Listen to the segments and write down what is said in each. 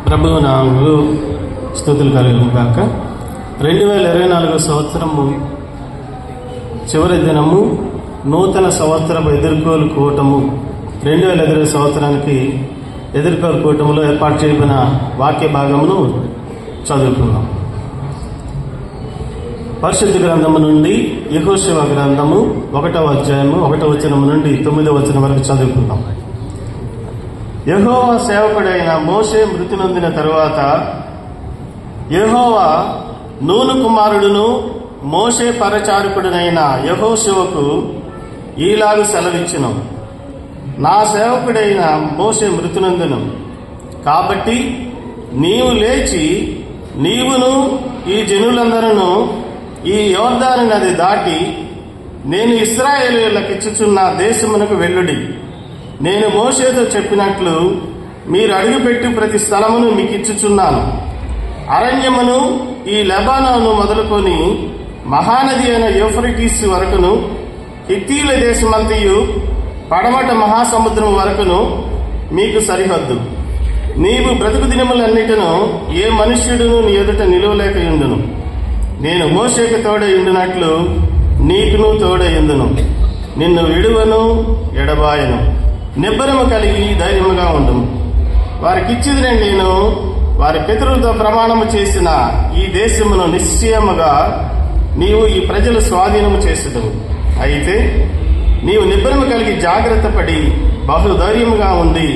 ప్రభువు నామములో స్తుతులు కలుగును గాక. 2024 సంవత్సరము చివరి దినము నూతన సంవత్సరపు ఎదుర్కోలు కూటము 2020 సంవత్సరానికి ఎదుర్కోలు కూటములో ఏర్పాటు చేయబడిన వాక్య భాగమును చదువుకుందాం. పరిశుద్ధ గ్రంథము నుండి యెహోషువ గ్రంథము 1వ అధ్యాయము 1వ వచనం నుండి 9వ వచనం వరకు చదువుకుందాం. యెహోవా సేవకుడైన మోషే మృతి నొందిన తరువాత యెహోవా నూను కుమారుడును మోషే పరచారకుడునైన యెహోషువకు ఈలాగు సెలవిచ్చెను. నా సేవకుడైన మోషే మృతి నొందెను కాబట్టి నీవు లేచి నీవును ఈ జనులందరూ ఈ యోర్దాను నది దాటి నేను ఇశ్రాయేలీయులకిచ్చుచున్న దేశమునకు వెళ్ళుడి. నేను మోషేతో చెప్పినట్లు మీరు అడుగుపెట్టి ప్రతి స్థలమును మీకు ఇచ్చుచున్నాను. అరణ్యమును ఈ లెబానోను మొదలుకొని మహానది అయిన యూఫ్రటీస్ వరకును, హిత్తీల దేశమంతయు పడమట మహాసముద్రం వరకును మీకు సరిహద్దు. నీవు బ్రతుకు దినములన్నిటిను ఏ మనుష్యుడును నీ ఎదుట నిలువలేకయుండును. నేను మోషేకు తోడయుండునట్లు నీకును తోడయుందును. నిన్ను విడువను ఎడబాయను. నిబ్బరము కలిగి ధైర్యముగా ఉండును. వారికిచ్చిదినే నేను వారి పితరులతో ప్రమాణము చేసిన ఈ దేశమును నిశ్చయముగా నీవు ఈ ప్రజలు స్వాధీనము చేసేదవు. అయితే నీవు నిబ్బరము కలిగి జాగ్రత్త పడి బహుధైర్యముగా ఉండి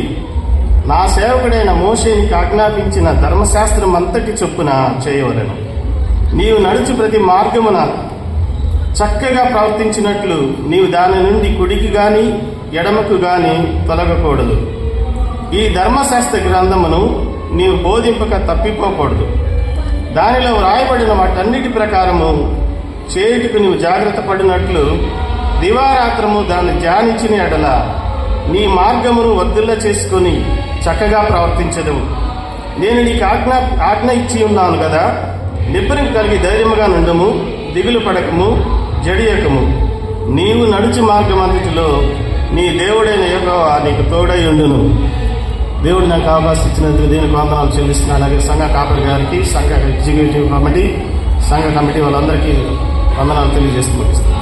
నా సేవకుడైన మోషేనికి ఆజ్ఞాపించిన ధర్మశాస్త్రం అంతటి చొప్పున చేయవలెను. నీవు నడుచు ప్రతి మార్గమున చక్కగా ప్రవర్తించినట్లు నీవు దాని నుండి కుడికి గాని ఎడమకు గాని తొలగకూడదు. ఈ ధర్మశాస్త్ర గ్రంథమును నీవు బోధింపక తప్పిపోకూడదు. దానిలో వ్రాయబడిన వాటన్నిటి ప్రకారము చేయుటకు నీవు జాగ్రత్త పడినట్లు దివారాత్రము దాన్ని ధ్యానించిన ఎడల నీ మార్గమును వర్ధిల్ల చేసుకుని చక్కగా ప్రవర్తించదవు. నేను నీకు ఆజ్ఞ ఇచ్చి ఉన్నాను కదా. నిబ్బరం కలిగి ధైర్యముగా నుండము, దిగులు పడకము, జడియకము. నీవు నడుచు మార్గమంతటిలో నీ దేవుడైన యెహోవా నీకు తోడై ఉండును. దేవుడు నాకు అవకాశం ఇచ్చినందుకు దీనికి వందనాలు చెల్లిస్తున్నాను. అలాగే సంఘ కాపరి గారికి, సంఘ ఎగ్జిక్యూటివ్ కమిటీ, సంఘ కమిటీ వాళ్ళందరికీ వందనాలు తెలియజేస్తూ ముగిస్తున్నాను.